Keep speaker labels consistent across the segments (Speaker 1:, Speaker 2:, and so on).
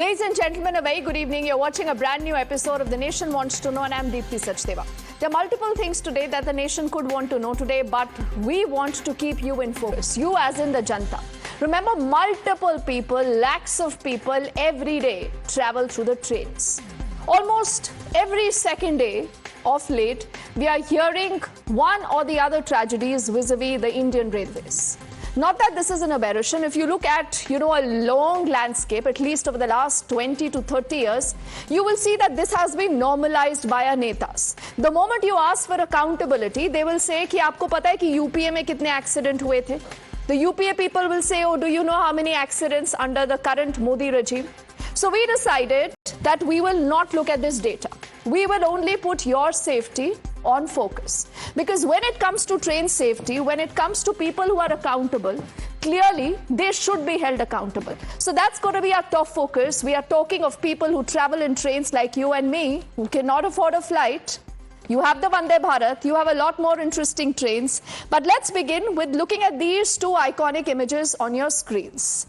Speaker 1: Ladies and gentlemen, a very good evening. You're watching a brand new episode of The Nation Wants to Know, and I'm Deepthi Sachdeva. There are multiple things today that the nation could want to know today, but we want to keep you in focus. You as in the Janta. Remember, multiple people, lakhs of people every day travel through the trains. Almost every second day of late, we are hearing one or the other tragedies vis-a-vis the Indian Railways. Not that this is an aberration. If you look at, a long landscape, at least over the last 20 to 30 years, you will see that this has been normalized by our netas. The moment you ask for accountability, they will say कि आपको पता है कि UPA में कितने accident हुए थे? The UPA people will say, oh, do you know how many accidents under the current Modi regime? So we decided that we will not look at this data. We will only put your safety on focus. Because when it comes to train safety, when it comes to people who are accountable, clearly they should be held accountable. So that's going to be our top focus. We are talking of people who travel in trains like you and me, who cannot afford a flight. You have the Vande Bharat, you have a lot more interesting trains. But let's begin with looking at these two iconic images on your screens.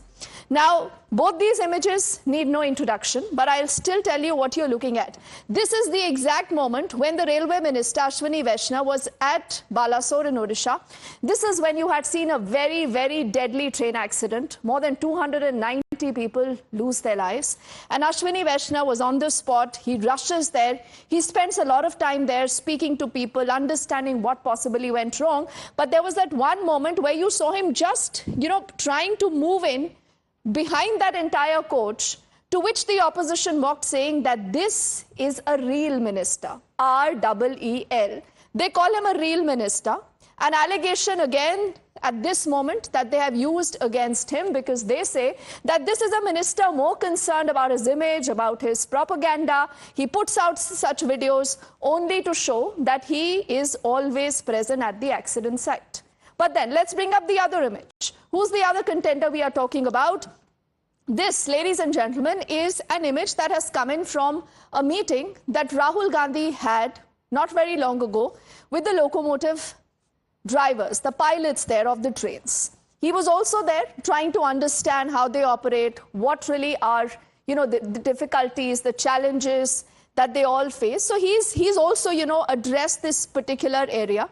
Speaker 1: Now, both these images need no introduction, but I'll still tell you what you're looking at. This is the exact moment when the Railway Minister, Ashwini Vaishnav, was at Balasore in Odisha. This is when you had seen a very, very deadly train accident. More than 290 people lose their lives. And Ashwini Vaishnav was on the spot. He rushes there. He spends a lot of time there speaking to people, understanding what possibly went wrong. But there was that one moment where you saw him just, trying to move in behind that entire coach, to which the opposition mocked, saying that this is a real minister, R-E-E-L. They call him a real minister. An allegation again at this moment that they have used against him, because they say that this is a minister more concerned about his image, about his propaganda. He puts out such videos only to show that he is always present at the accident site. But then let's bring up the other image. Who's the other contender we are talking about? This, ladies and gentlemen, is an image that has come in from a meeting that Rahul Gandhi had not very long ago with the locomotive drivers, the pilots there of the trains. He was also there trying to understand how they operate, what really are, the difficulties, the challenges that they all face. So he's also, addressed this particular area.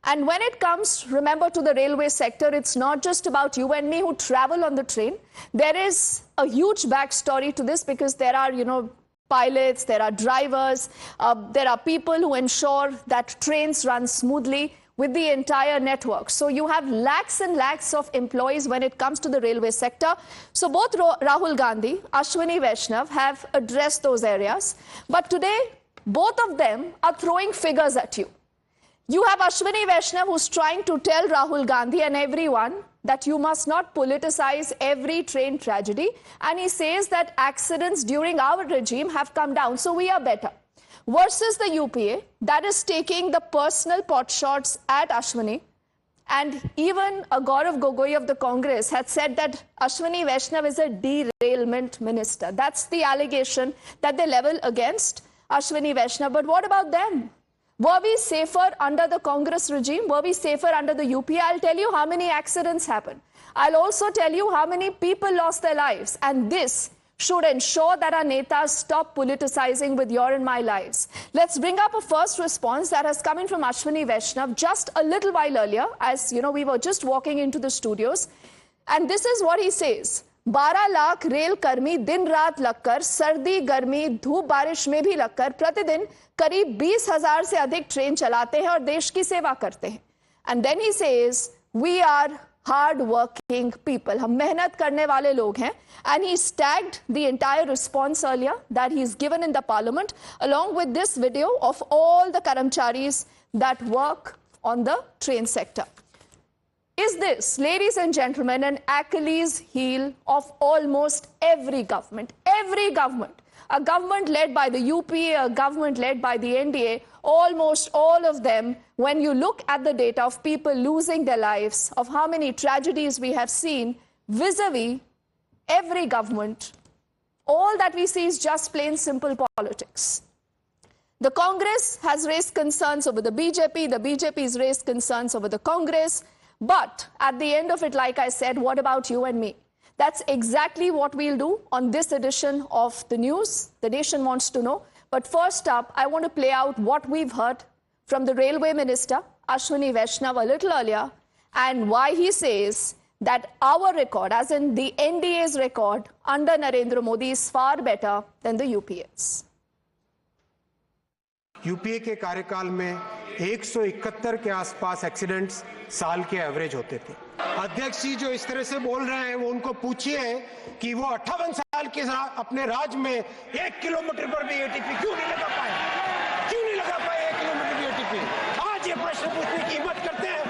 Speaker 1: And when it comes, remember, to the railway sector, it's not just about you and me who travel on the train. There is a huge backstory to this, because there are, pilots, there are drivers, there are people who ensure that trains run smoothly with the entire network. So you have lakhs and lakhs of employees when it comes to the railway sector. So both Rahul Gandhi, Ashwini Vaishnav have addressed those areas. But today, both of them are throwing figures at you. You have Ashwini Vaishnav, who's trying to tell Rahul Gandhi and everyone that you must not politicize every train tragedy. And he says that accidents during our regime have come down, so we are better. Versus the UPA, that is taking the personal pot shots at Ashwini. And even Gaurav Gogoi of the Congress had said that Ashwini Vaishnav is a derailment minister. That's the allegation that they level against Ashwini Vaishnav. But what about them? Were we safer under the Congress regime? Were we safer under the UPA? I'll tell you how many accidents happened. I'll also tell you how many people lost their lives. And this should ensure that our netas stop politicizing with your and my lives. Let's bring up a first response that has come in from Ashwini Vaishnav just a little while earlier, as we were just walking into the studios. And this is what he says. 12 lakh rail कर्मी दिन रात लगकर, सर्दी गर्मी धूप बारिश में भी लगकर प्रतिदिन करीब 20,000 से अधिक ट्रेन चलाते हैं और देश की सेवा करते हैं. And then he says, we are hard working people. हम मेहनत करने वाले लोग हैं. And he tagged the entire response earlier that he's given in the parliament, along with this video of all the karamcharis that work on the train sector. Is this, ladies and gentlemen, an Achilles heel of almost every government? Every government. A government led by the UPA, a government led by the NDA, almost all of them, when you look at the data of people losing their lives, of how many tragedies we have seen vis-a-vis every government, all that we see is just plain simple politics. The Congress has raised concerns over the BJP has raised concerns over the Congress. But at the end of it, like I said, what about you and me? That's exactly what we'll do on this edition of the news. The nation wants to know. But first up, I want to play out what we've heard from the Railway Minister, Ashwini Vaishnav, a little earlier, and why he says that our record, as in the NDA's record under Narendra Modi, is far better than the UPA's.
Speaker 2: UPA के कार्यकाल में 171 के आसपास accidents साल के average होते थे। अध्यक्ष जी जो इस तरह से बोल रहे हैं वो उनको पूछिए कि वो 58 साल के अपने राज में 1 किलोमीटर पर भी एटीपी क्यों नहीं लगा पाए, 1 किलोमीटर भी एटीपी। आज ये प्रश्न पूछने की हिम्मत करते हैं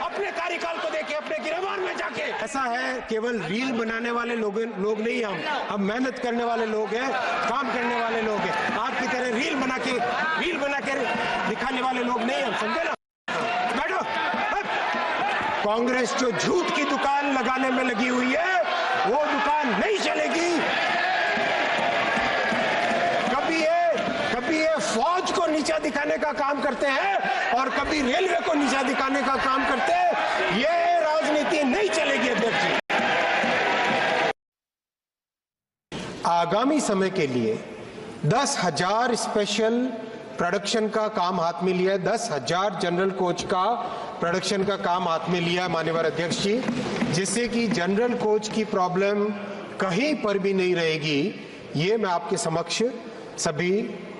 Speaker 2: अपने कार्यकाल को देखे, अपने गिरफ्तार में जाके। ऐसा है, केवल रील बनाने वाले लोग नहीं, हम मेहनत करने वाले लोग हैं, काम करने वाले लोग हैं। आपकी तरह रील बना के दिखाने वाले लोग नहीं, हम समझे ना। बैठो। कांग्रेस जो झूठ की दुकान लगाने में लगी हुई है वो दुकान नहीं चलेगी। कभी ये फौज को नीचा दिखाने का काम करते हैं और कभी रेलवे को नीचा दिखाने का काम करते हैं। ये राजनीति नहीं चलेगी अध्यक्ष जी। आगामी समय के लिए 10,000 स्पेशल प्रोडक्शन का काम हाथ में लिया है, 10,000 जनरल कोच का प्रोडक्शन का काम हाथ में लिया है माननीय अध्यक्ष जी, जिससे कि जनरल कोच की प्रॉब्लम कहीं पर भी नहीं रहेगी। ये मैं आपके समक्ष सभी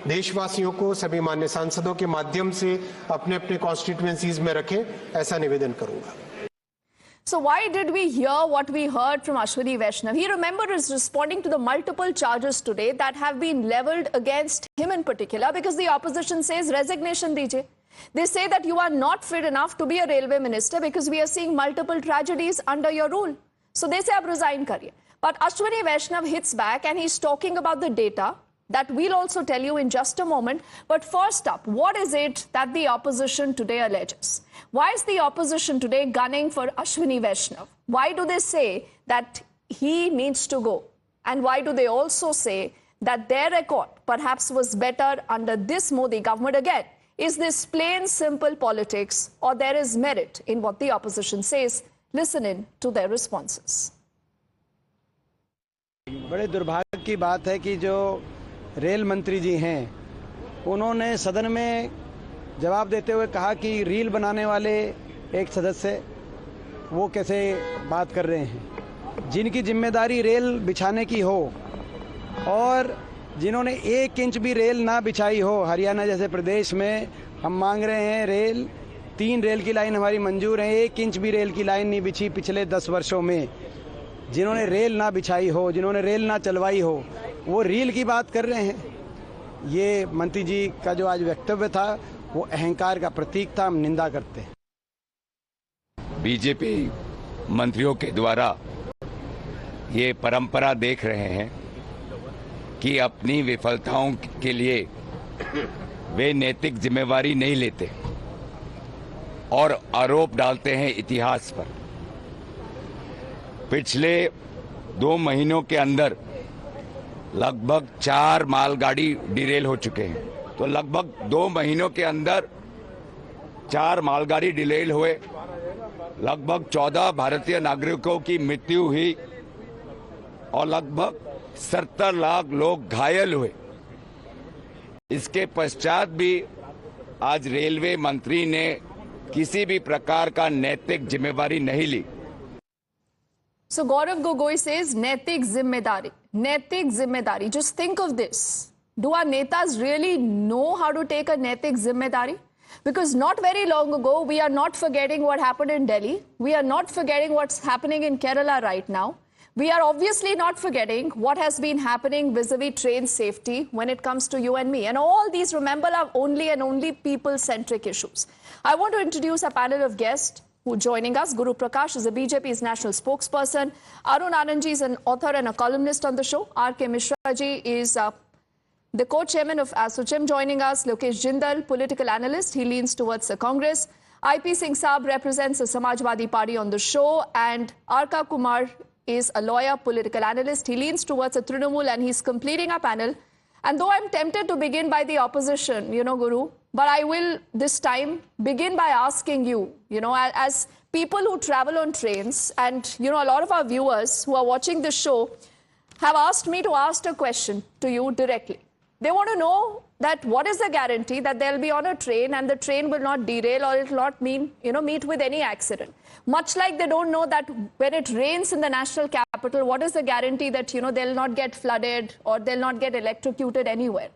Speaker 2: देशवासियों को, सभी मान्य सांसदों के माध्यम से अपने अपने कॉन्स्टिट्यूएंसीज में रखें, ऐसा निवेदन करूंगा।
Speaker 1: So why did we hear what we heard from Ashwini Vaishnav? He, remember, is responding to the multiple charges today that have been leveled against him in particular, because the opposition says resignation dijiye. They say that you are not fit enough to be a railway minister because we are seeing multiple tragedies under your rule. So they say ab resign kariye. But Ashwini Vaishnav hits back and he's talking about the data that we'll also tell you in just a moment. But first up, what is it that the opposition today alleges? Why is the opposition today gunning for Ashwini Vaishnav? Why do they say that he needs to go? And why do they also say that their record perhaps was better under this Modi government again? Is this plain, simple politics, or there is merit in what the opposition says? Listen in to their responses.
Speaker 3: बड़े दुर्भाग्य की बात है कि जो rail मंत्री जी हैं उन्होंने सदन में जवाब देते हुए कहा कि रील बनाने वाले एक सदस्य वो कैसे बात कर रहे हैं, जिनकी जिम्मेदारी रेल बिछाने की हो और जिन्होंने 1 इंच भी रेल ना बिछाई हो। हरियाणा जैसे प्रदेश में हम मांग रहे हैं रेल, 3 रेल की लाइन हमारी मंजूर है, 1 इंच भी रेल की लाइन नहीं बिछी पिछले 10 वर्षों में। जिन्होंने रेल ना बिछाई हो, जिन्होंने रेल ना चलवाई हो, वो रील की बात कर रहे हैं। ये मंत्री जी का जो आज वक्तव्य था वो अहंकार का प्रतीक था, हम निंदा करते हैं।
Speaker 4: बीजेपी मंत्रियों के द्वारा ये परंपरा देख रहे हैं कि अपनी विफलताओं के लिए वे नैतिक जिम्मेवारी नहीं लेते और आरोप डालते हैं इतिहास पर। पिछले 2 महीनों के अंदर लगभग 4 मालगाड़ी डिरेल हो चुके हैं। तो लगभग 2 महीनों के अंदर 4 मालगाड़ी डिरेल हुए, लगभग 14 भारतीय नागरिकों की मृत्यु हुई और लगभग 70 लाख लोग घायल हुए। इसके पश्चात भी आज रेलवे मंत्री ने किसी भी प्रकार का नैतिक जिम्मेवारी नहीं ली।
Speaker 1: So Gaurav Gogoi says naitik zimmedari. Naitik zimmedari. Just think of this. Do our netas really know how to take a naitik zimmedari? Because not very long ago, we are not forgetting what happened in Delhi. We are not forgetting what's happening in Kerala right now. We are obviously not forgetting what has been happening vis-a-vis train safety when it comes to you and me. And all these, remember, are only people-centric issues. I want to introduce a panel of guests who joining us. Guru Prakash is the BJP's national spokesperson. Arun Anandji is an author and a columnist on the show. R.K. Mishra ji is the co-chairman of ASSOCHAM joining us. Lokesh Jindal, political analyst. He leans towards the Congress. I.P. Singh Saab represents the Samajwadi Party on the show. And R.K. Kumar is a lawyer, political analyst. He leans towards a Trinamool and he's completing our panel. And though I'm tempted to begin by the opposition, you know, Guru, but I will this time begin by asking you, as people who travel on trains, and, a lot of our viewers who are watching this show have asked me to ask a question to you directly. They want to know that what is the guarantee that they'll be on a train and the train will not derail or it will not meet with any accident. Much like they don't know that when it rains in the national capital, what is the guarantee that, they'll not get flooded or they'll not get electrocuted anywhere.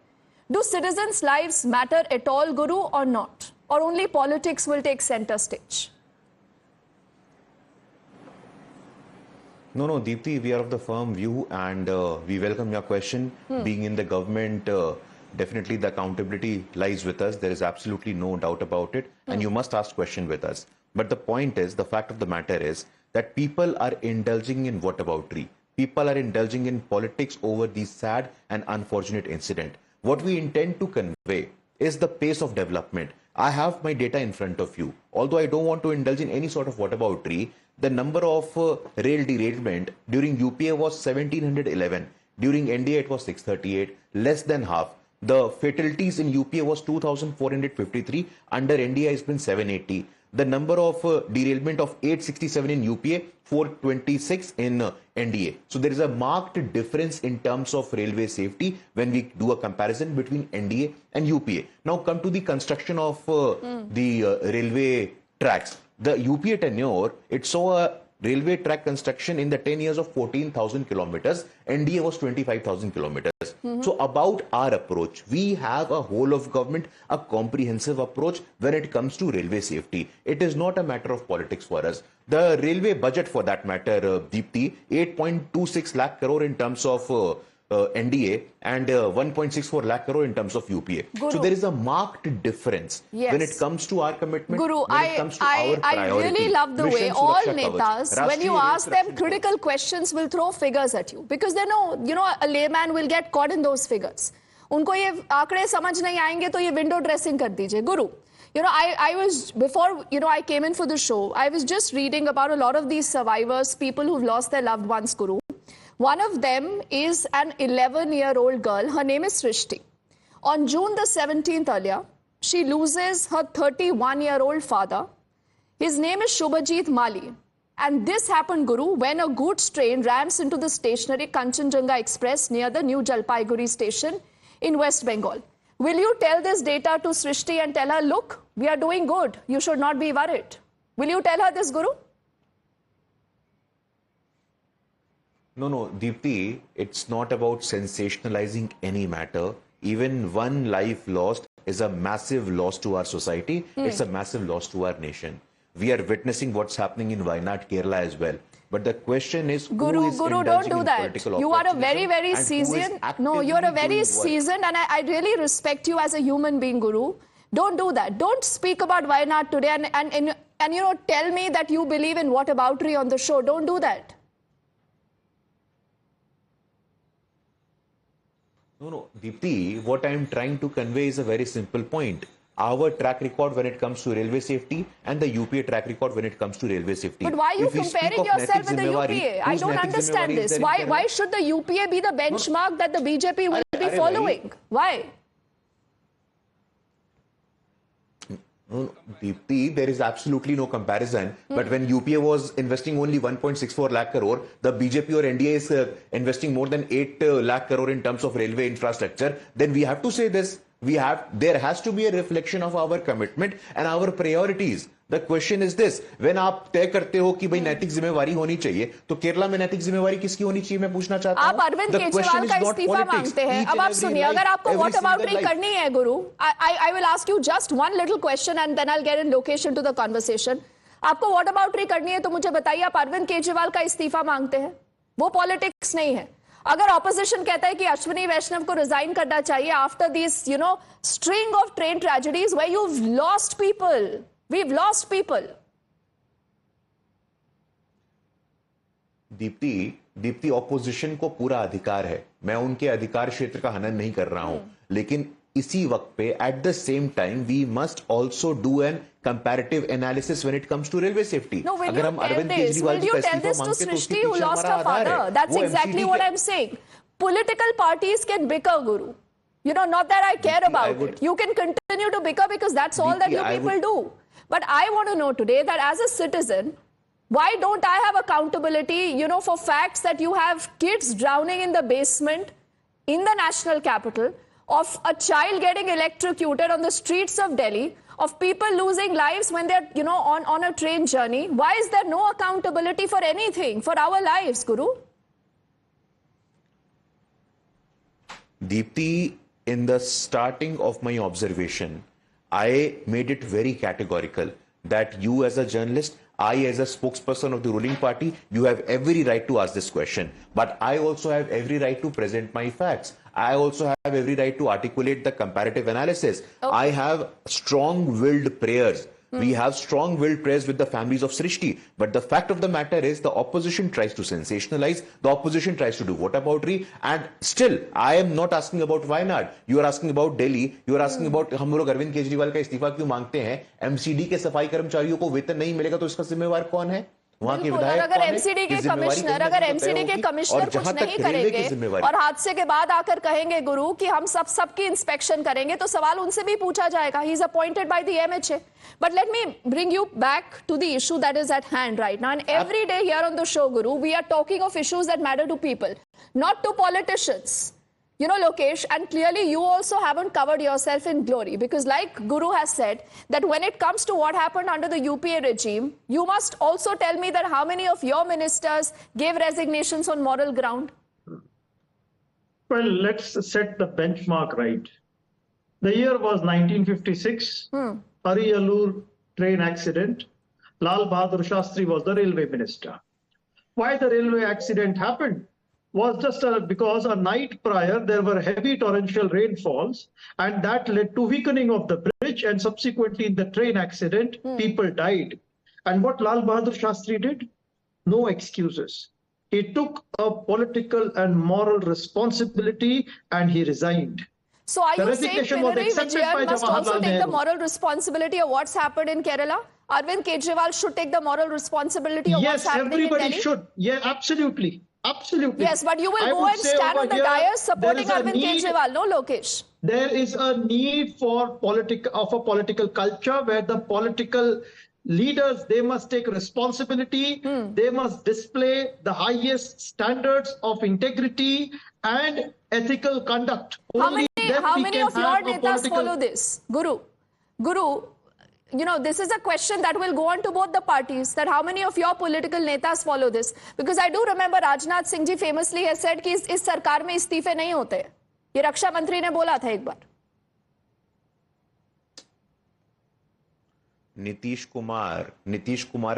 Speaker 1: Do citizens' lives matter at all, Guru, or not? Or only politics will take center stage?
Speaker 5: No, Deepthi, we are of the firm view and we welcome your question. Being in the government, definitely the accountability lies with us. There is absolutely no doubt about it. And you must ask question with us. But the point is, the fact of the matter is that people are indulging in whataboutery. People are indulging in politics over the sad and unfortunate incident. What we intend to convey is the pace of development. I have my data in front of you. Although I don't want to indulge in any sort of whataboutery, the number of rail derailment during UPA was 1711. During NDA, it was 638, less than half. The fatalities in UPA was 2,453. Under NDA, it's been 780. The number of derailment of 867 in UPA, 426 in NDA. So there is a marked difference in terms of railway safety when we do a comparison between NDA and UPA. Now come to the construction of the railway tracks. The UPA tenure, it saw a railway track construction in the 10 years of 14,000 kilometers. NDA was 25,000 kilometers. So about our approach, we have a whole of government, a comprehensive approach when it comes to railway safety. It is not a matter of politics for us. The railway budget for that matter, Deepthi, 8.26 lakh crore in terms of NDA and 1.64 lakh crore in terms of UPA.
Speaker 1: Guru,
Speaker 5: so there is a marked difference when it comes to our commitment.
Speaker 1: Guru,
Speaker 5: when it comes to our priority.
Speaker 1: I really love the way all netas, when you ask them critical questions, will throw figures at you because they know, a layman will get caught in those figures. उनको ये आंकड़े समझ नहीं आएंगे तो ये window dressing कर दीजिए. Guru, I was, before, I came in for the show, I was just reading about a lot of these survivors, people who've lost their loved ones, Guru. One of them is an 11-year-old girl. Her name is Srishti. On June the 17th earlier, she loses her 31-year-old father. His name is Shubhajit Mali. And this happened, Guru, when a goods train rams into the stationary Kanchenjunga Express near the New Jalpaiguri station in West Bengal. Will you tell this data to Srishti and tell her, look, we are doing good. You should not be worried. Will you tell her this, Guru?
Speaker 5: No, Deepthi, it's not about sensationalizing any matter. Even one life lost is a massive loss to our society. It's a massive loss to our nation. We are witnessing what's happening in Wayanad, Kerala as well. But the question is,
Speaker 1: Guru, don't do that. You are a very, very seasoned. No, you're a very seasoned, and I really respect you as a human being, Guru. Don't do that. Don't speak about Wayanad today and tell me that you believe in whataboutery on the show. Don't do that.
Speaker 5: No, Deepthi, what I am trying to convey is a very simple point. Our track record when it comes to railway safety and the UPA track record when it comes to railway safety.
Speaker 1: But why are you comparing yourself with the UPA? I don't understand this. Why should the UPA be the benchmark that the BJP will be following? Why?
Speaker 5: No, Deepthi, there is absolutely no comparison. But when UPA was investing only 1.64 lakh crore, the BJP or NDA is investing more than 8 lakh crore in terms of railway infrastructure, then we have to say this. There has to be a reflection of our commitment and our priorities. The question is this: when आप तय करते हो कि भाई नैतिक जिम्मेवारी होनी चाहिए, तो केरला में नैतिक जिम्मेवारी किसकी होनी चाहिए मैं पूछना चाहता हूं।
Speaker 1: आप अरविंद केजरीवाल का इस्तीफा मांगते हैं। अब आप सुनिए, अगर आपको व्हाट अबाउटरी करनी है गुरु, I will ask you just one little question and then I'll get in location to the conversation. आपको व्हाट अबाउटरी करनी है तो मुझे बताइए, आप अरविंद केजरीवाल का इस्तीफा मांगते हैं, वो पॉलिटिक्स नहीं है। अगर ऑपोजिशन कहता है कि अश्विनी वैष्णव को रिजाइन करना चाहिए after this string of train tragedies where you have lost people, we've lost people.
Speaker 5: Deepti opposition को पूरा अधिकार है, मैं उनके अधिकार क्षेत्र का हनन नहीं कर रहा हूं, लेकिन इसी वक्त पे at the same time we must also do an comparative analysis when it comes to railway safety.
Speaker 1: अगर हम अरविंद केजरीवाल जी का इस्तीफा मांगते तो उसके पीछे हमारा आधार है। That's exactly what I'm saying. Political parties can bicker, Guru. Not that I care about it. You can continue continue to bicker because that's all that
Speaker 5: Deepti,
Speaker 1: you
Speaker 5: I
Speaker 1: people
Speaker 5: would-
Speaker 1: do. But I want to know today that as a citizen, why don't I have accountability, for facts that you have kids drowning in the basement in the national capital, of a child getting electrocuted on the streets of Delhi, of people losing lives when they're, on a train journey? Why is there no accountability for anything, for our lives, Guru?
Speaker 5: Deepti, in the starting of my observation, I made it very categorical that you as a journalist, I as a spokesperson of the ruling party, you have every right to ask this question. But I also have every right to present my facts. I also have every right to articulate the comparative analysis.
Speaker 1: Okay.
Speaker 5: I have strong-willed prayers. We have strong-willed prayers with the families of Srishti. But the fact of the matter is the opposition tries to sensationalize. The opposition tries to do whataboutery. And still, I am not asking about Wayanad. You are asking about Delhi. You are asking about हम लोग अरविंद केजरीवाल का इस्तीफा क्यों मांगते हैं? MCD के सफाई कर्मचारियों को वेतन नहीं मिलेगा तो इसका जिम्मेवार कौन है? वहां के
Speaker 1: बिल्कुल,
Speaker 5: विधायक
Speaker 1: और अगर एमसीडी के कमिश्नर कुछ नहीं करेंगे और हादसे के बाद आकर कहेंगे गुरु कि हम सबकी इंस्पेक्शन करेंगे, तो सवाल उनसे भी पूछा जाएगा. He is appointed by the MHA. But let me bring you back to the issue that is at hand right now. And every day here on the show, Guru, we are talking of issues that matter to people, not to politicians. Lokesh, and clearly you also haven't covered yourself in glory, because like Guru has said, that when it comes to what happened under the UPA regime, you must also tell me that how many of your ministers gave resignations on moral ground?
Speaker 6: Well, let's set the benchmark right. The year was 1956, Ariyalur train accident. Lal Bahadur Shastri was the railway minister. Why the railway accident happened was just because a night prior there were heavy torrential rainfalls, and that led to weakening of the bridge, and subsequently in the train accident, people died. And what Lal Bahadur Shastri did? No excuses. He took a political and moral responsibility and he resigned.
Speaker 1: So are
Speaker 6: The
Speaker 1: you saying
Speaker 6: resignation was
Speaker 1: Pinarayi
Speaker 6: accepted by
Speaker 1: Vijayan must also
Speaker 6: Jawaharlal
Speaker 1: take the
Speaker 6: Nehru.
Speaker 1: moral responsibility of what's happened in Kerala? Arvind Kejriwal should take the moral responsibility of what's
Speaker 6: Yes,
Speaker 1: happening in
Speaker 6: everybody
Speaker 1: Delhi?
Speaker 6: should. Yeah, absolutely. Absolutely.
Speaker 1: Yes, but you will
Speaker 6: I
Speaker 1: go
Speaker 6: would
Speaker 1: and
Speaker 6: say
Speaker 1: stand
Speaker 6: over
Speaker 1: on the
Speaker 6: here,
Speaker 1: dais supporting
Speaker 6: there is a
Speaker 1: Arvind
Speaker 6: need-
Speaker 1: Kejriwal, no, Lokesh?
Speaker 6: There is a need for a political culture where the political leaders, they must take responsibility. They must display the highest standards of integrity and ethical conduct.
Speaker 1: How
Speaker 6: Only
Speaker 1: many,
Speaker 6: then
Speaker 1: how
Speaker 6: we
Speaker 1: many
Speaker 6: can
Speaker 1: of your
Speaker 6: have a
Speaker 1: netas
Speaker 6: political-
Speaker 1: follow this? Guru, this is a question that will go on to both the parties, that how many of your political netas follow this? Because I do remember Rajnath Singh ji famously has said कि इस सरकार में इस्तीफे नहीं होते. ये रक्षा मंत्री ने बोला था एक बार.
Speaker 5: Nitish Kumar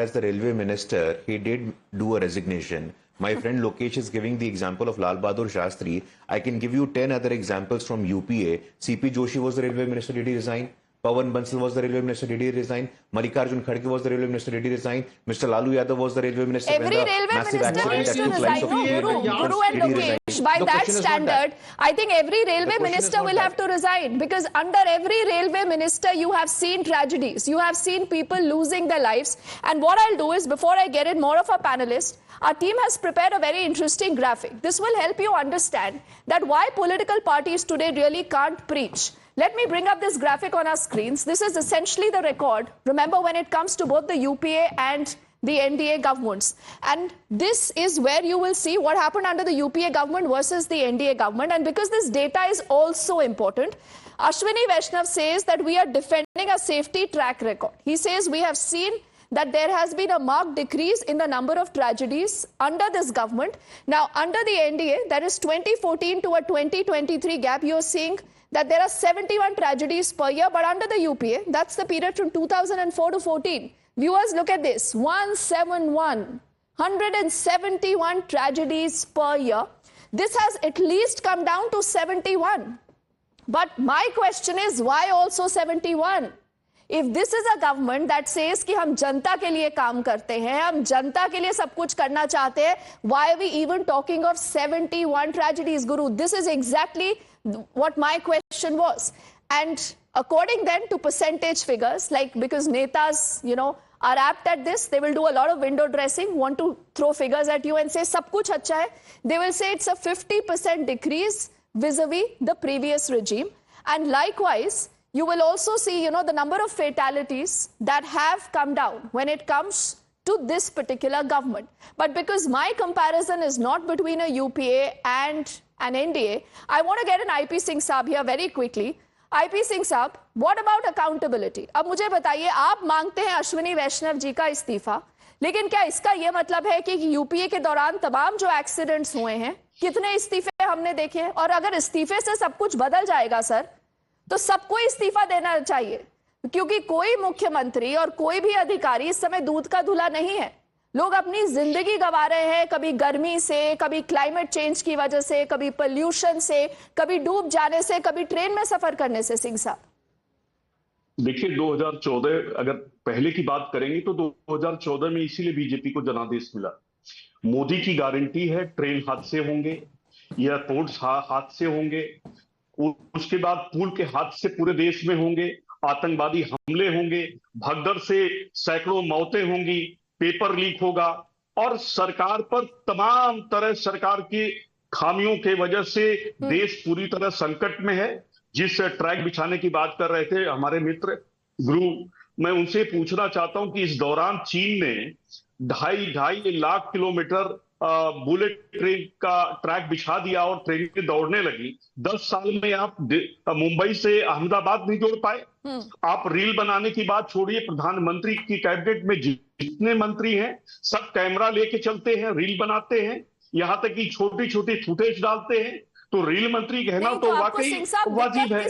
Speaker 5: as the railway minister, he did do a resignation. My friend Lokesh is giving the example of Lal Bahadur Shastri. I can give you 10 other examples from UPA. CP Joshi was the railway minister, did he resign? Pawan Bansal was the railway minister, did he resign? Mallikarjun Kharge was the railway minister, did he resign? Mr. Lalu Yadav was the railway minister.
Speaker 1: Every
Speaker 5: when the
Speaker 1: railway
Speaker 5: massive
Speaker 1: minister
Speaker 5: accident
Speaker 1: needs
Speaker 5: that
Speaker 1: to
Speaker 5: took
Speaker 1: resign.
Speaker 5: lives of
Speaker 1: No,
Speaker 5: people
Speaker 1: Guru
Speaker 5: in
Speaker 1: and
Speaker 5: Did he resign?
Speaker 1: Lokesh, by
Speaker 5: The
Speaker 1: that
Speaker 5: question is not
Speaker 1: standard, I think every railway
Speaker 5: question is
Speaker 1: minister
Speaker 5: not
Speaker 1: will
Speaker 5: that.
Speaker 1: have to resign, because under every railway minister, you have seen tragedies. You have seen people losing their lives. And what I'll do is, before I get in more of our panelists, our team has prepared a very interesting graphic. This will help you understand that why political parties today really can't preach. Let me bring up this graphic on our screens. This is essentially the record, remember, when it comes to both the UPA and the NDA governments. And this is where you will see what happened under the UPA government versus the NDA government. And because this data is also important, Ashwini Vaishnav says that we are defending a safety track record. He says we have seen that there has been a marked decrease in the number of tragedies under this government. Now, under the NDA, that is 2014 to a 2023 gap, you're seeing that there are 71 tragedies per year, but under the UPA, that's the period from 2004 to 14. Viewers, look at this, 171 tragedies per year. This has at least come down to 71. But my question is, why also 71? If this is a government that says कि हम जनता के लिए काम करते हैं, हम जनता के लिए सब कुछ करना चाहते हैं, why are we even talking of 71 tragedies, Guru? This is exactly what my question was. And according then to percentage figures, like because netas, are apt at this, they will do a lot of window dressing, want to throw figures at you and say सब कुछ अच्छा है. They will say it's a 50% decrease vis-a-vis the previous regime. And likewise, you will also see, the number of fatalities that have come down when it comes to this particular government. But because my comparison is not between a UPA and an NDA, I want to get an IP Singh Saab here very quickly. IP Singh Saab, what about accountability? अब मुझे बताइए, आप मांगते हैं अश्विनी वैष्णव जी का इस्तीफा, लेकिन क्या इसका यह मतलब है कि यूपीए के दौरान तमाम जो एक्सीडेंट्स हुए हैं, कितने इस्तीफे हमने देखे हैं? और अगर इस्तीफे से सब कुछ बदल जाएगा सर, तो सबको इस्तीफा देना चाहिए, क्योंकि कोई मुख्यमंत्री और कोई भी अधिकारी इस समय दूध का धुला नहीं है। लोग अपनी जिंदगी गंवा रहे हैं, कभी गर्मी से, कभी क्लाइमेट चेंज की वजह से, कभी पोल्यूशन से, कभी डूब जाने से, कभी ट्रेन में सफर करने से। सिंह साहब
Speaker 7: देखिए, 2014 अगर पहले की बात करेंगे तो 2014 में इसीलिए बीजेपी को जनादेश मिला। मोदी की गारंटी है ट्रेन हादसे होंगे, एयरपोर्ट्स हादसे होंगे, उसके बाद पुल के हादसे पूरे देश में होंगे, आतंकवादी हमले होंगे, भगदड़ से सैकड़ों मौतें होंगी, पेपर लीक होगा, और सरकार पर तमाम तरह सरकार की खामियों के वजह से देश पूरी तरह संकट में है। जिस ट्रैक बिछाने की बात कर रहे थे हमारे मित्र गुरु, मैं उनसे पूछना चाहता हूं कि इस दौरान चीन ने 2.5 लाख किलोमीटर बुलेट ट्रेन का ट्रैक बिछा दिया और ट्रेनें दौड़ने लगी। 10 साल में आप मुंबई से अहमदाबाद नहीं जोड़ पाए। आप रील बनाने की बात छोड़िए, प्रधानमंत्री की कैबिनेट में जितने मंत्री हैं सब कैमरा लेके चलते हैं, रील बनाते हैं, यहां तक कि छोटी छोटी फुटेज डालते हैं। तो रील मंत्री कहना तो वाकई वाजिब है।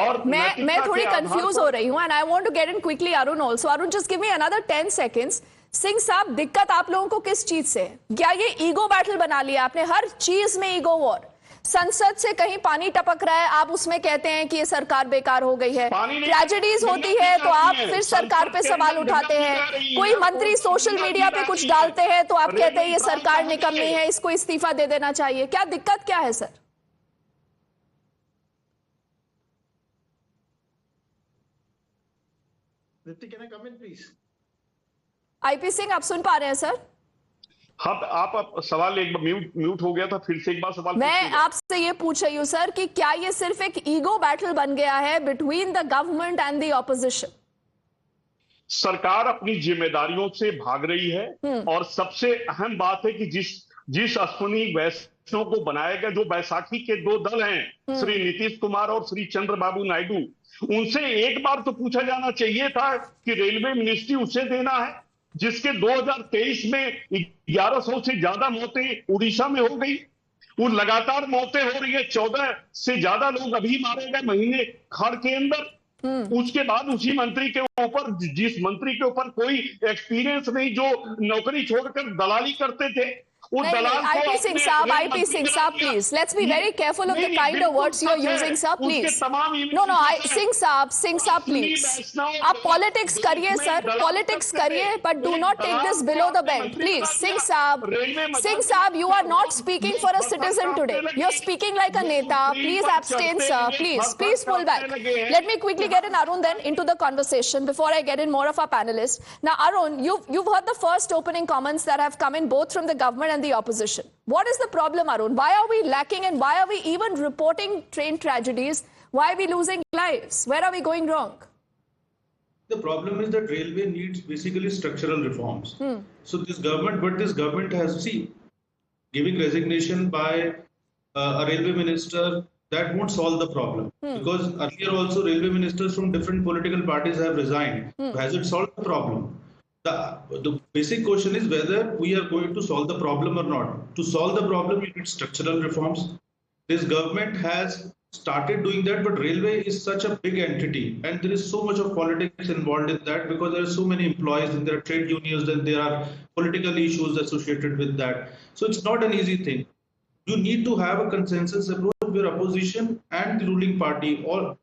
Speaker 7: और
Speaker 1: मैं थोड़ी कंफ्यूज हो रही हूं, and I want to get in quickly Arun also. Arun, just give me another 10 seconds. Singh sahab, दिक्कत आप लोगों को किस चीज से है? क्या ये ईगो बैटल बना लिया आपने? हर चीज में ईगो वॉर। संसद से कहीं पानी टपक रहा है, आप उसमें कहते हैं कि ये सरकार बेकार हो गई है। ट्रेजेडीज होती है तो आप फिर सरकार पे सवाल उठाते हैं। कोई मंत्री सोशल मीडिया पे कुछ डालते हैं तो आप कहते हैं ये सरकार निकम्मी है, इसको इस्तीफा दे देना चाहिए। क्या दिक्कत क्या है sir?
Speaker 6: Can I come in, please?
Speaker 1: IP Singh, आप सुन पा रहे हैं सर?
Speaker 7: हाँ, आप सवाल एक बार म्यूट हो गया था, फिर से एक बार सवाल।
Speaker 1: मैं आपसे ये पूछ रही हूँ सर कि क्या ये सिर्फ एक ईगो बैटल बन गया है between the government and the opposition?
Speaker 7: सरकार अपनी जिम्मेदारियों से भाग रही है, और सबसे अहम बात है कि जिस अश्विनी वैष्णव को बनाया गया, जो बैसाखी के 2 दल हैं, श्री नीतीश कुमार और श्री चंद्रबाबू नायडू, उनसे एक बार तो पूछा जाना चाहिए था कि रेलवे मिनिस्ट्री उसे देना है जिसके 2023 में 1100 से ज्यादा मौतें उड़ीसा में हो गई। वो लगातार मौतें हो रही है, 14 से ज्यादा लोग अभी मारे गए महीने खाड़ के अंदर। उसके बाद उसी मंत्री के ऊपर, जिस मंत्री के ऊपर कोई एक्सपीरियंस नहीं, जो नौकरी छोड़कर दलाली करते थे,
Speaker 1: IP Singh Saab, please. Let's be very careful of the kind of words you're using, sir. Please. No, Singh Saab, please. आप politics करिए, sir. Politics करिए, but do not take this below the belt, please. Singh Saab, you are not speaking for a citizen today. You're speaking like a neta. Please abstain, sir. Please pull back. Let me quickly get in Arun then into the conversation before I get in more of our panelists. Now, Arun, you've heard the first opening comments that have come in both from the government and the opposition. What is the problem, Arun? Why are we lacking, and why are we even reporting train tragedies? Why are we losing lives? Where are we going wrong?
Speaker 8: The problem is that railway needs basically structural reforms. So this government has, giving resignation by a railway minister, that won't solve the problem. Because earlier also railway ministers from different political parties have resigned. Has it solved the problem? The basic question is whether we are going to solve the problem or not. To solve the problem, you need structural reforms. This government has started doing that, but railway is such a big entity, and there is so much of politics involved in that, because there are so many employees, and there are trade unions, and there are political issues associated with that. So it's not an easy thing. You need to have a consensus approach where opposition and the ruling party, or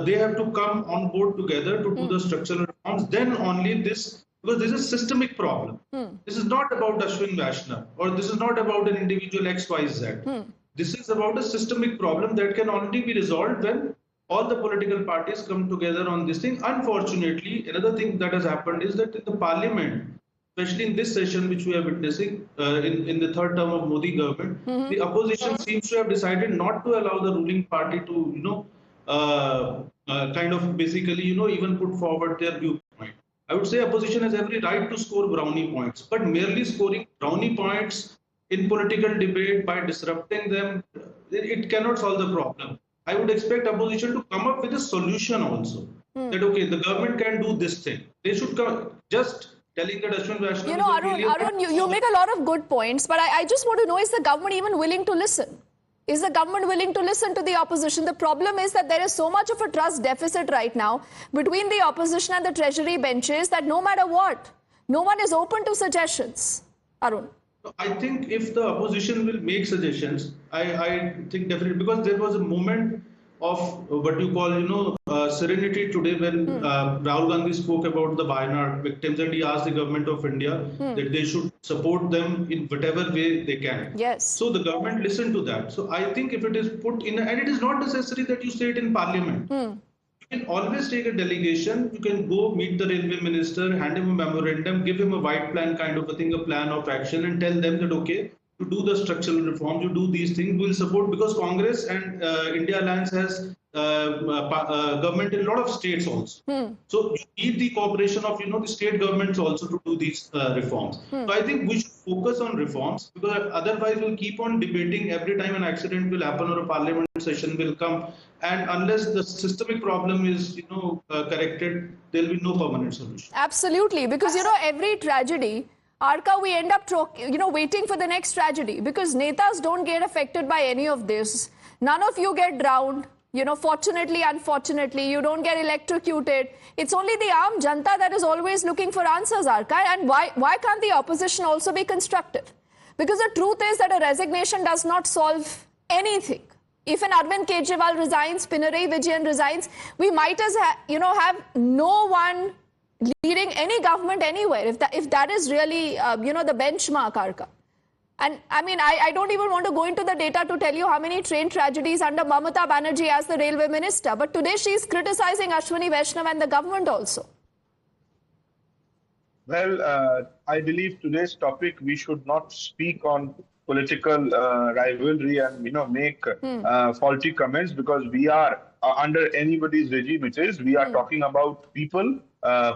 Speaker 8: they have to come on board together to do the structural reforms. Then only this. Because this is a systemic problem. This is not about Ashwin Vaishnav, or this is not about an individual XYZ. This is about a systemic problem that can only be resolved when all the political parties come together on this thing. Unfortunately, another thing that has happened is that in the parliament, especially in this session which we are witnessing in the third term of Modi government, the opposition seems to have decided not to allow the ruling party to, kind of basically, even put forward their viewpoint. I would say opposition has every right to score brownie points, but merely scoring brownie points in political debate by disrupting them, it cannot solve the problem. I would expect opposition to come up with a solution also. That okay, the government can do this thing. They should come just telling that Ashwin Vaishnav.
Speaker 1: You know, Arun, you make a lot of good points, but I just want to know, is the government even willing to listen? Is the government willing to listen to the opposition? The problem is that there is so much of a trust deficit right now between the opposition and the treasury benches that no matter what, no one is open to suggestions. Arun.
Speaker 8: I think if the opposition will make suggestions, I think definitely, because there was a moment of what you call, serenity today when Rahul Gandhi spoke about the Wayanad victims, and he asked the government of India that they should support them in whatever way they can.
Speaker 1: Yes.
Speaker 8: So the government listened to that. So I think if it is put in, and it is not necessary that you say it in parliament. You can always take a delegation. You can go meet the railway minister, hand him a memorandum, give him a white plan kind of a thing, a plan of action, and tell them that okay, to do the structural reforms, you do these things, we'll support, because Congress and India Alliance has government in a lot of states also. So you need the cooperation of the state governments also to do these reforms. So I think we should focus on reforms, because otherwise we'll keep on debating every time an accident will happen or a parliament session will come, and unless the systemic problem is corrected, there will be no permanent solution.
Speaker 1: Absolutely, because every tragedy, Arka, we end up waiting for the next tragedy, because netas don't get affected by any of this. None of you get drowned. Fortunately, unfortunately, you don't get electrocuted. It's only the armed janta that is always looking for answers, Arka. And why can't the opposition also be constructive? Because the truth is that a resignation does not solve anything. If an Arvind Kejriwal resigns, Pinarayi Vijayan resigns, we might as have no one leading any government anywhere, if that is really the benchmark, Arka. And I mean, I don't even want to go into the data to tell you how many train tragedies under Mamata Banerjee as the railway minister, but today she is criticizing Ashwini Vaishnav and the government also.
Speaker 9: Well, I believe today's topic, we should not speak on political rivalry and make faulty comments, because we are under anybody's regime it is, we are talking about people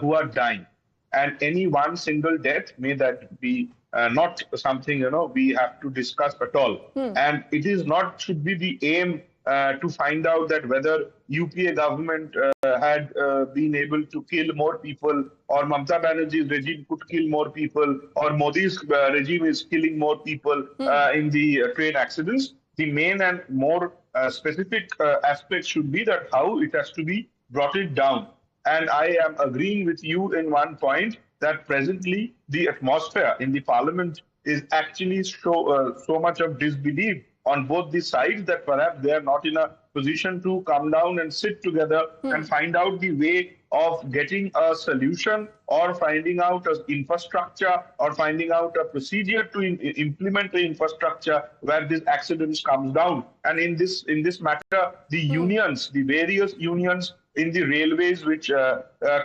Speaker 9: who are dying, and any one single death, may that be not something we have to discuss at all. And it is not should be the aim to find out that whether UPA government had been able to kill more people, or Mamata Banerjee's regime could kill more people, or Modi's regime is killing more people in the train accidents. The main and more specific aspect should be that how it has to be brought it down. And I am agreeing with you in one point, that presently the atmosphere in the parliament is actually so much of disbelief on both the sides, that perhaps they are not in a position to come down and sit together and find out the way of getting a solution, or finding out an infrastructure, or finding out a procedure to implement the infrastructure where these accidents comes down. And in this matter, the unions, the various unions in the railways, which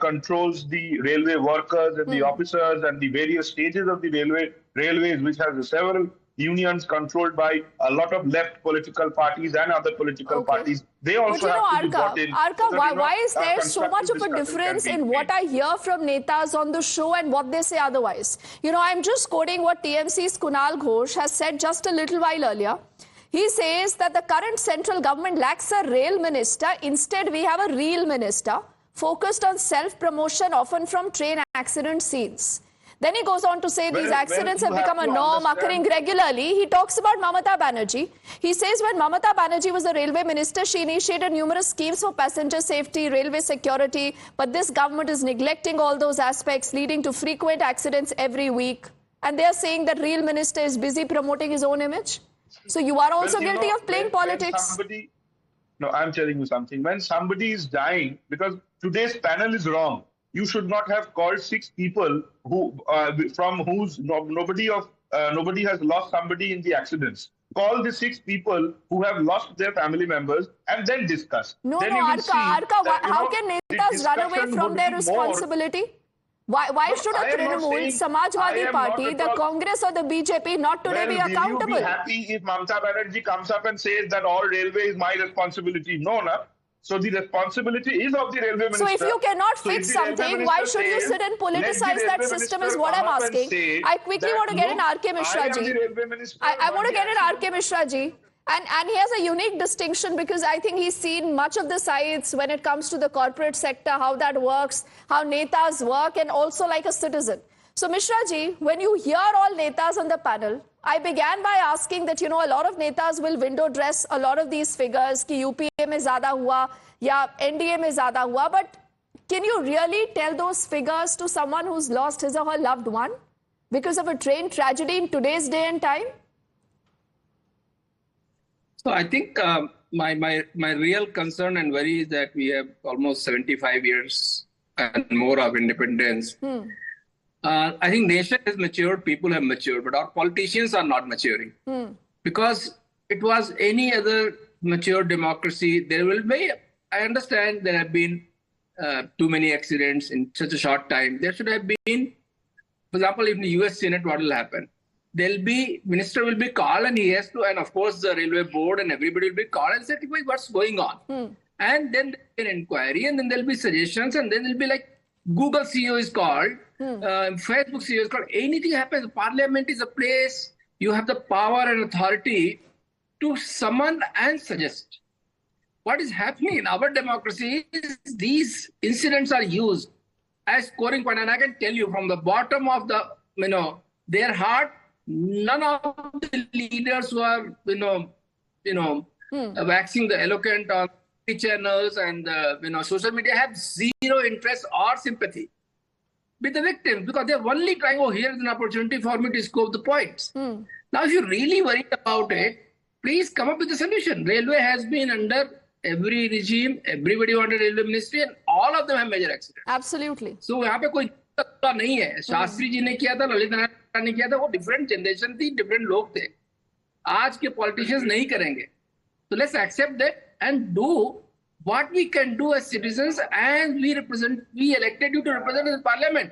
Speaker 9: controls the railway workers and the officers and the various stages of the railways, which has several unions controlled by a lot of left political parties and other political parties. They also have to be brought in.
Speaker 1: Arka, why is there so much of a difference in what I hear from netas on the show and what they say otherwise? I'm just quoting what TMC's Kunal Ghosh has said just a little while earlier. He says that the current central government lacks a rail minister. Instead, we have a real minister focused on self-promotion, often from train accident scenes. Then he goes on to say these accidents have become a norm, occurring regularly. He talks about Mamata Banerjee. He says when Mamata Banerjee was the railway minister, she initiated numerous schemes for passenger safety, railway security. But this government is neglecting all those aspects, leading to frequent accidents every week. And they are saying that real minister is busy promoting his own image. So you are also guilty of playing politics.
Speaker 9: No, I'm telling you something. When somebody is dying, because today's panel is wrong, you should not have called 6 people who from whose nobody has lost somebody in the accidents. Call the 6 people who have lost their family members and then discuss.
Speaker 1: No, Arka, how can netas run away from their responsibility? Why should a Trinamool, Samajwadi Party, the Congress or the BJP not today be accountable?
Speaker 9: Will you be happy if Mamata Banerjee comes up and says that all railway is my responsibility? No, So the responsibility is of the railway minister.
Speaker 1: So if you cannot
Speaker 9: So if
Speaker 1: fix
Speaker 9: the railway
Speaker 1: something, why
Speaker 9: minister
Speaker 1: should you
Speaker 9: says,
Speaker 1: sit and
Speaker 9: let the
Speaker 1: politicize that
Speaker 9: railway
Speaker 1: system
Speaker 9: minister
Speaker 1: is what I'm
Speaker 9: come up and
Speaker 1: asking.
Speaker 9: say
Speaker 1: I quickly
Speaker 9: that,
Speaker 1: want to get an
Speaker 9: look,
Speaker 1: R.K. Mishra
Speaker 9: I am
Speaker 1: ji.
Speaker 9: the railway minister,
Speaker 1: I want to
Speaker 9: but
Speaker 1: get an
Speaker 9: the
Speaker 1: R.K. Mishra ji. And he has a unique distinction because I think he's seen much of the sides when it comes to the corporate sector, how that works, how netas work, and also like a citizen. So Mishra ji, when you hear all netas on the panel, I began by asking that, you know, a lot of netas will window dress a lot of these figures, ki UPA mein zyada hua, ya NDA mein zyada hua, but can you really tell those figures to someone who's lost his or her loved one because of a train tragedy in today's day and time?
Speaker 10: So I think my real concern and worry is that we have almost 75 years and more of independence. I think nation has matured, people have matured, but our politicians are not maturing. Because it was any other mature democracy, there will be, I understand there have been too many accidents in such a short time. There should have been, for example, in the US Senate, what will happen? Minister will be called and he has to, and of course the railway board and everybody will be called and said, what's going on? And then an inquiry and then there'll be suggestions and then there'll be like Google CEO is called, Facebook CEO is called, anything happens. Parliament is a place, you have the power and authority to summon and suggest. What is happening in our democracy is these incidents are used as scoring point. And I can tell you from the bottom of the, their heart, none of the leaders who are, waxing the eloquent on channels and, social media have zero interest or sympathy with the victims because they're only trying, here's an opportunity for me to scope the points. Now, if you're really worried about it, please come up with a solution. Railway has been under every regime, everybody wanted railway ministry and all of them have major accidents.
Speaker 1: Absolutely.
Speaker 10: So यहाँ पे कोई तत्व नहीं है. शास्त्री जी ने किया था, ललित नारायण ने किया था, वो डिफरेंट जनरेशन थी, डिफरेंट लोग थे. आज के पॉलिटिशियंस नहीं करेंगे. So let's accept that and do what we can do as citizens and we elected you to represent in parliament.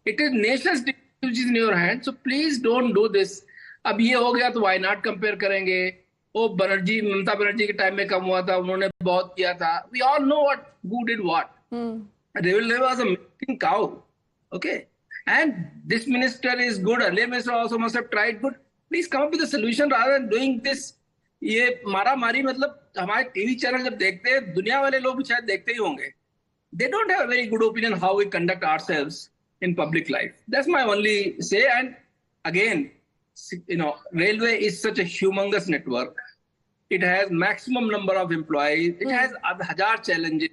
Speaker 10: It is nation's which is in your hand. So please don't do this. अब ये हो गया तो why not compare करेंगे. वो बनर्जी, ममता बनर्जी के time में कम हुआ था, उन्होंने बहुत किया था. We all know who did what. Railway was a milking cow. Okay. And this minister is good. Earlier minister also must have tried good. Please come up with a solution rather than doing this. ये मारा मारी मतलब हमारे TV channel जब देखते हैं, दुनिया वाले लोग भी शायद देखते ही होंगे. They don't have a very good opinion how we conduct ourselves in public life. That's my only say. And again, railway is such a humongous network. It has maximum number of employees. It has 1,000 challenges.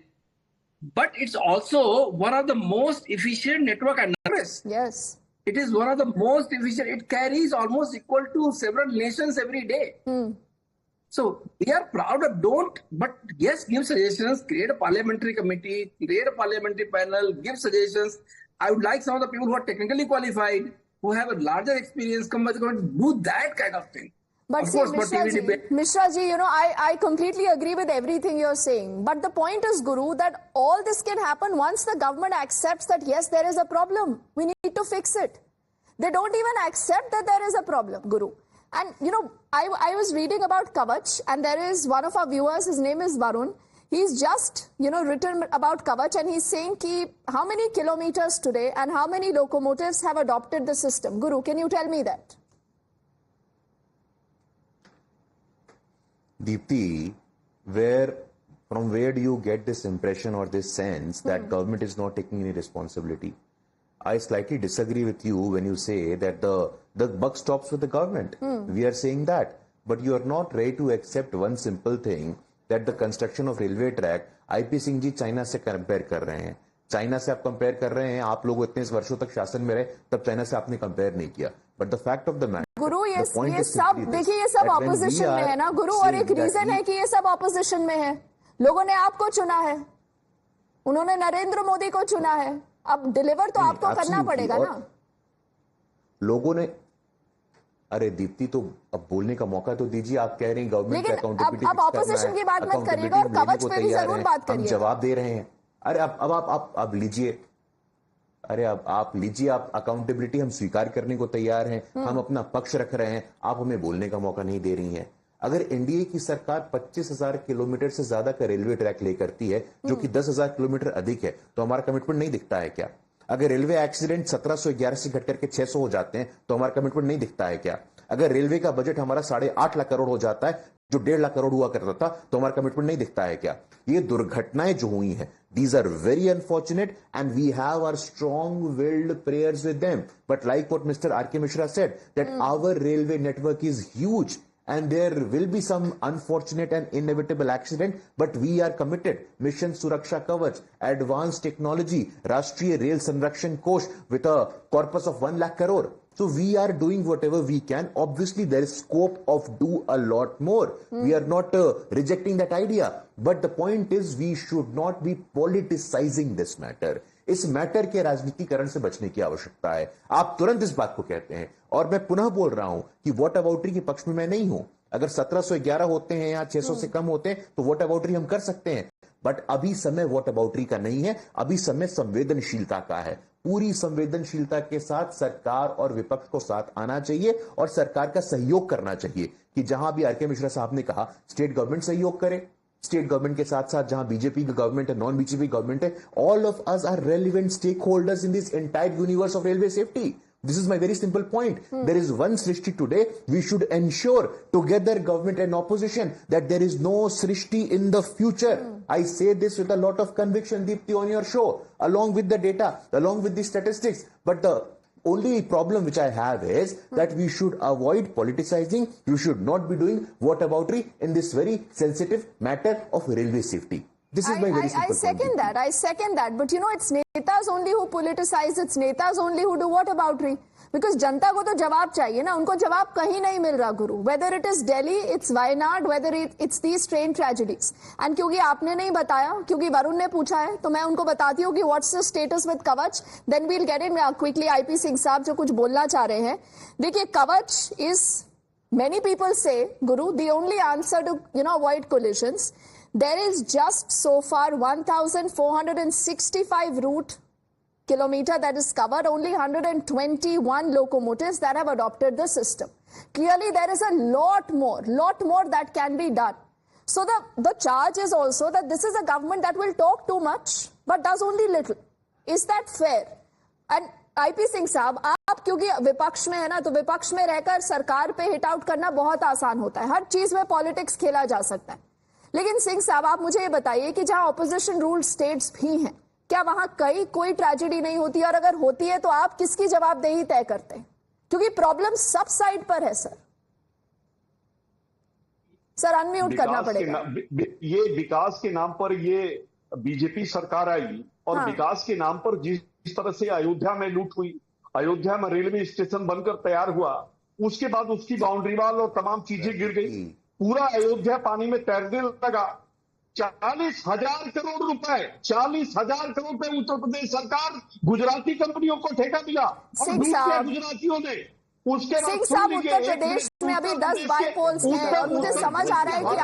Speaker 10: But it's also one of the most efficient network and
Speaker 1: Yes.
Speaker 10: It is one of the most efficient. It carries almost equal to several nations every day. So we are proud of but yes, give suggestions, create a parliamentary committee, create a parliamentary panel, give suggestions. I would like some of the people who are technically qualified, who have a larger experience, come with do that kind of thing.
Speaker 1: But
Speaker 10: of
Speaker 1: see,
Speaker 10: course,
Speaker 1: Mishra ji, I completely agree with everything you're saying. But the point is, Guru, that all this can happen once the government accepts that, yes, there is a problem. We need to fix it. They don't even accept that there is a problem, Guru. And, I was reading about Kavach, and there is one of our viewers, his name is Varun. He's just, written about Kavach, and he's saying how many kilometers today and how many locomotives have adopted the system. Guru, can you tell me that?
Speaker 5: Deepti, from where do you get this impression or this sense that government is not taking any responsibility? I slightly disagree with you when you say that the buck stops with the government. We are saying that. But you are not ready to accept one simple thing, that the construction of railway track, IP Singh ji China से compare कर रहे हैं. China से आप compare कर रहे हैं, आप लोग इतने वर्षों तक शासन में रहे, तब China से आपने compare नहीं किया. But the fact of the matter,
Speaker 1: गुरु ये सब देखिए, ये सब ऑपोजिशन में है ना गुरु, और एक रीजन है कि ये सब ऑपोजिशन में है. लोगों ने आपको चुना है, उन्होंने नरेंद्र मोदी को चुना है. अब डिलीवर तो आपको करना पड़ेगा ना. लोगों ने,
Speaker 5: अरे दीप्ति, तो अब बोलने का मौका तो दीजिए. आप कह रहे हैं गवर्नमेंट का अकाउंटेबिलिटी,
Speaker 1: अब ऑपोजिशन की बात मत करिएगा और कवच पे भी जरूर बात करिए.
Speaker 5: हम जवाब दे रहे हैं. अरे अब आप लीजिए. अरे अब आप लीजिए, आप अकाउंटेबिलिटी हम स्वीकार करने को तैयार हैं, हम अपना पक्ष रख रहे हैं, आप हमें बोलने का मौका नहीं दे रही हैं. अगर एनडीए की सरकार 25,000 किलोमीटर से ज्यादा का रेलवे ट्रैक ले करती है, जो कि 10,000 किलोमीटर अधिक है, तो हमारा कमिटमेंट नहीं दिखता है क्या? अगर रेलवे एक्सीडेंट 1711 से घट करके 600 हो जाते हैं, तो हमारा कमिटमेंट नहीं दिखता है क्या? अगर रेलवे का बजट हमारा 8.5 लाख करोड़ हो जाता है, जो 1.5 लाख करोड़ हुआ करता था, तो हमारा कमिटमेंट नहीं दिखता है क्या? ये दुर्घटनाएं जो हुई हैं, these are very unfortunate and we have our strong-willed prayers with them. But like what Mr. R.K. Mishra said, that our railway network is huge and there will be some unfortunate and inevitable accident, but we are committed. Mission Suraksha Kavach, advanced technology, Rashtriya Rail Sanrakshan Kosh with a corpus of 1 lakh crore. So we are doing whatever we can. Obviously, there is scope of do a lot more. We are not rejecting that idea. But the point is, we should not be politicizing this matter. इस matter के राजनीतिकरण से बचने की आवश्यकता है. आप तुरंत इस बात को कहते हैं, और मैं पुनः बोल रहा हूं कि वॉट अबाउटरी के पक्ष में मैं नहीं हूं. अगर 1711 होते हैं या 600 से कम होते हैं, तो वॉट अबाउटरी हम कर सकते हैं. बट अभी समय वॉट अबाउटरी का नहीं है, अभी समय संवेदनशीलता का है. पूरी संवेदनशीलता के साथ सरकार और विपक्ष को साथ आना चाहिए और सरकार का सहयोग करना चाहिए. कि जहां भी आर.के. मिश्रा साहब ने कहा स्टेट गवर्नमेंट सहयोग करे, स्टेट गवर्नमेंट के साथ साथ जहां बीजेपी की गवर्नमेंट है, नॉन बीजेपी गवर्नमेंट है, all of us are relevant stakeholders in this entire universe of railway safety. This is my very simple point. There is one Srishti today. We should ensure together, government and opposition, that there is no Srishti in the future. I say this with a lot of conviction, Deepti, on your show, along with the data, along with the statistics. But the only problem which I have is that we should avoid politicizing. You should not be doing whataboutery in this very sensitive matter of railway safety. This is my very simple point.
Speaker 1: I second that. But you know, it's netas only who politicize. It's netas only who do what about re? Because जनता को तो जवाब चाहिए ना. उनको जवाब कहीं नहीं मिल रहा गुरु. Whether it is Delhi, it's Wayanad, whether it's these train tragedies. And क्योंकि आपने नहीं बताया, क्योंकि वरुण ने पूछा है, तो मैं उनको बताती हूँ कि what's the status with Kavach. Then we'll get in quickly. IP Singh साहब जो कुछ बोलना चाह रहे हैं. देखिए, Kavach is, many people say, Guru, the only answer to avoid collisions. There is just so far 1,465 route kilometer that is covered, only 121 locomotives that have adopted the system. Clearly, there is a lot more that can be done. So the charge is also that this is a government that will talk too much but does only little. Is that fair? And IP Singh साहब, आप क्योंकि विपक्ष में है ना, तो विपक्ष में रहकर सरकार पे हिट आउट करना बहुत आसान होता है. हर चीज में पॉलिटिक्स खेला जा सकता है. लेकिन सिंह साहब, आप मुझे ये बताइए कि जहां ऑपोजिशन रूल्ड स्टेट्स भी हैं, क्या वहां कोई ट्रेजेडी नहीं होती? और अगर होती है तो आप किसकी जवाबदेही तय करते हैं? क्योंकि प्रॉब्लम सब साइड पर है. सर अनम्यूट करना पड़ेगा.
Speaker 7: ये विकास के नाम पर ये बीजेपी सरकार आई और विकास के नाम पर जिस तरह से अयोध्या में लूट हुई, अयोध्या में रेलवे स्टेशन बनकर तैयार हुआ, उसके बाद उसकी बाउंड्री वाल और तमाम चीजें गिर गई, पूरा अयोध्या पानी में तैरने लगा. 40,000 करोड़ रुपए, 40,000 करोड़ रुपए उत्तर प्रदेश सरकार गुजराती कंपनियों को ठेका दिया और गुजरातियों ने. उसके बाद
Speaker 1: सिंह साहब, उत्तर प्रदेश में अभी 10 बाईपोल्स हैं और मुझे समझ आ रहा है कि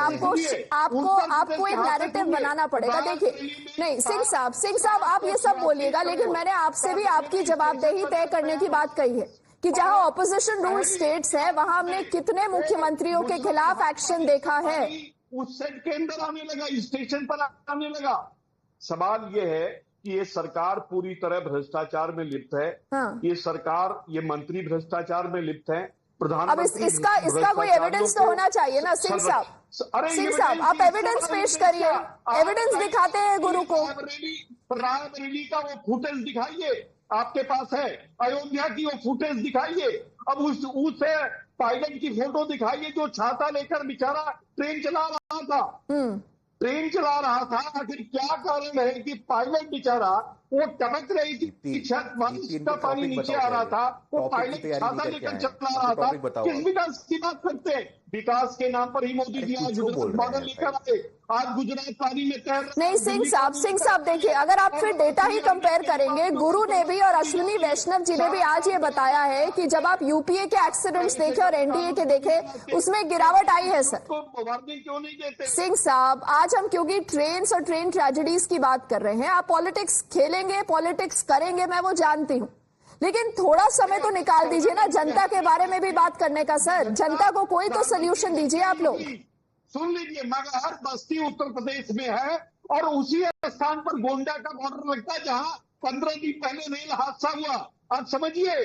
Speaker 1: आपको एक नैरेटिव बनाना पड़ेगा. देखिए, नहीं सिंह साहब आप ये सब बोलिएगा, लेकिन मैंने आपसे भी आपकी जवाबदेही तय करने की बात कही है कि जहां ऑपोजिशन रूल स्टेट्स है, वहां हमने कितने मुख्यमंत्रियों के खिलाफ एक्शन देखा है.
Speaker 7: उस सेट के अंदर आने लगा, स्टेशन पर आने लगा. सवाल ये है कि ये सरकार पूरी तरह भ्रष्टाचार में लिप्त है. ये सरकार, ये मंत्री भ्रष्टाचार में लिप्त है. प्रधानमंत्री,
Speaker 1: अब इसका कोई एविडेंस तो होना चाहिए ना सिंह साहब. आप एविडेंस पेश करिए, एविडेंस दिखाते हैं गुरु को.
Speaker 7: रैली का वो फुटेज दिखाइए, आपके पास है. अयोध्या की वो फुटेज दिखाइए. अब उससे पायलट की फोटो दिखाइए जो छाता लेकर बेचारा ट्रेन चला रहा था. आखिर क्या कारण है कि पायलट बेचारा वो टपक रही थी, छत का पानी नीचे आ रहा था, वो पायलट छाता लेकर चला रहा था. किस विकास की बात करते हैं? विकास के नाम पर ही मोदी जी आज गुजरात मॉडल लेकर आए. आज गुजरात पानी में तैर
Speaker 1: नहीं. सिंह साहब देखिए, अगर आप फिर डेटा ही कंपेयर करेंगे, गुरु ने भी और अश्विनी वैष्णव जी ने भी आज ये बताया है कि जब आप यूपीए के एक्सीडेंट्स देखे और एनडीए के देखे, उसमें गिरावट आई है. सर
Speaker 7: वार्निंग क्यों नहीं देते?
Speaker 1: सिंह साहब, आज हम क्योंकि ट्रेन्स और ट्रेन ट्रेजेडीज की बात कर रहे हैं, आप पॉलिटिक्स खेलेंगे, पॉलिटिक्स करेंगे, मैं वो जानती हूँ. लेकिन थोड़ा समय तो निकाल दीजिए ना जनता के बारे में भी बात करने का। सर, जनता को कोई तो सोल्यूशन दीजिए आप लोग।
Speaker 9: सुन लीजिए, मगहर बस्ती उत्तर प्रदेश में है और उसी स्थान पर गोंडा का बॉर्डर लगता है जहां 15 दिन पहले रेल हादसा हुआ। आप समझिए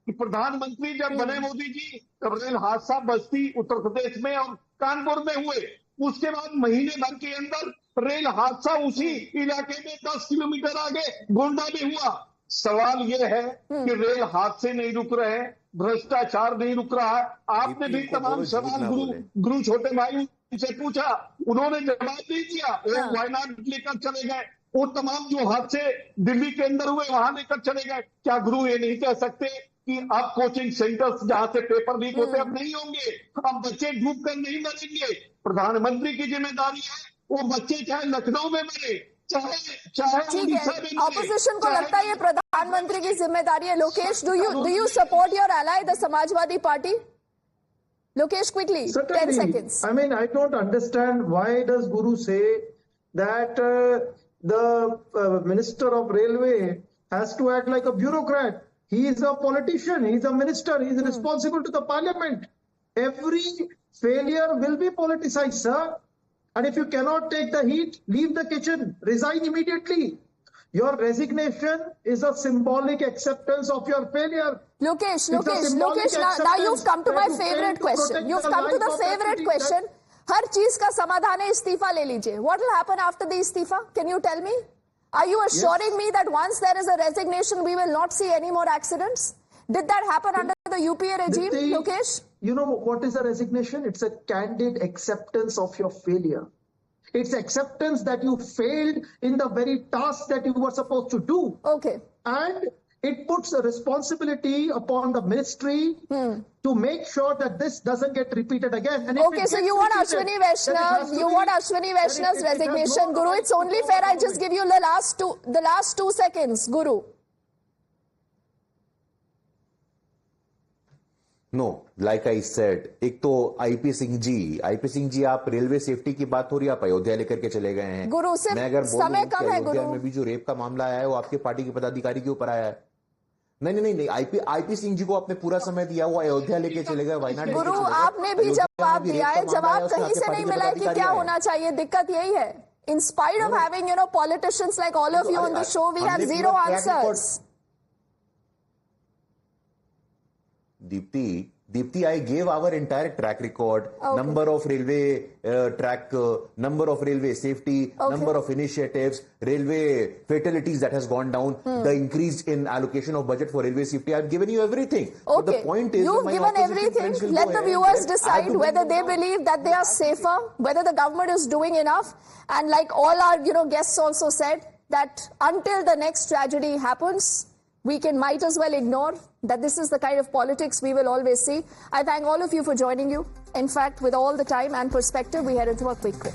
Speaker 9: कि प्रधानमंत्री जब बने मोदी जी तब रेल हादसा बस्ती उत्तर प्रदेश में और कानपुर में हुए। उसके बाद महीने भर के अंदर रेल हादसा उसी इलाके में 10 किलोमीटर आगे गोंडा में हुआ। सवाल ये है कि रेल हादसे नहीं रुक रहे हैं, भ्रष्टाचार नहीं रुक रहा है। आपने भी तमाम सवाल गुरु छोटे भाई से पूछा, उन्होंने जवाब नहीं दिया। वो वायनाड लेकर चले गए, वो तमाम जो हादसे दिल्ली के अंदर हुए वहां लेकर चले गए। क्या गुरु ये नहीं कह सकते कि अब कोचिंग सेंटर्स जहां से पेपर लीक होते अब नहीं होंगे, अब बच्चे डूब कर नहीं मरेंगे? प्रधानमंत्री की जिम्मेदारी है, वो बच्चे चाहे लखनऊ में मरे, चाहे उड़ीसा में मरे।
Speaker 1: ऑपोजिशन को लगता है ये प्रधानमंत्री की जिम्मेदारी है। Lokesh, do you support your ally the Samajwadi party? Lokesh, quickly, 10 seconds.
Speaker 6: I mean, I don't understand why does Guru say that the Minister of Railway has to act like a bureaucrat. He is a politician, he is a minister, he is responsible to the parliament. Every failure will be politicized, sir. And if you cannot take the heat, leave the kitchen, resign immediately. Your resignation is a symbolic acceptance of your failure.
Speaker 1: Lokesh, now you've come to my favorite question. You've come to the favorite question. हर चीज का समाधान है इस्तीफा ले लीजिए. What will happen after the istifa? Can you tell me? Are you assuring me that once there is a resignation, we will not see any more accidents? Did that happen under the UPA regime, Lokesh?
Speaker 6: You know what is a resignation? It's a candid acceptance of your failure. It's acceptance that you failed in the very task that you were supposed to do.
Speaker 1: Okay.
Speaker 6: And it puts a responsibility upon the ministry to make sure that this doesn't get repeated again. And
Speaker 1: okay, so you want Ashwini Vaishnav's resignation. Guru, it's only fair I just give you the last two seconds, Guru.
Speaker 5: No, like I said, एक तो IP Singh ji आप railway safety की बात हो रही है, आप अयोध्या लेकर के चले गए हैं।
Speaker 1: गुरु,
Speaker 5: मैं अगर
Speaker 1: समय कम है
Speaker 5: अयोध्या में भी जो रेप का मामला आया है वो आपके पार्टी के पदाधिकारी के ऊपर आया है। नहीं, आईपी सिंह जी को आपने पूरा समय दिया, वो अयोध्या लेके चले गए, वायनाड।
Speaker 1: गुरु, आपने भी जवाब दिया है, जवाब कहीं से नहीं मिला है कि क्या होना चाहिए। दिक्कत यही है, in spite of having politicians like all of you on the show, we have zero answers.
Speaker 5: Deepti, I gave our entire track record, number of railway number of railway safety, number of initiatives, railway fatalities that has gone down, the increase in allocation of budget for railway safety. I've given you everything.
Speaker 1: Okay.
Speaker 5: But the point is,
Speaker 1: you've given everything. Let the viewers decide whether they believe that they are safer, whether the government is doing enough. And like all our guests also said, that until the next tragedy happens, we might as well ignore that this is the kind of politics we will always see. I thank all of you for joining you. In fact, with all the time and perspective, we head into a quick break.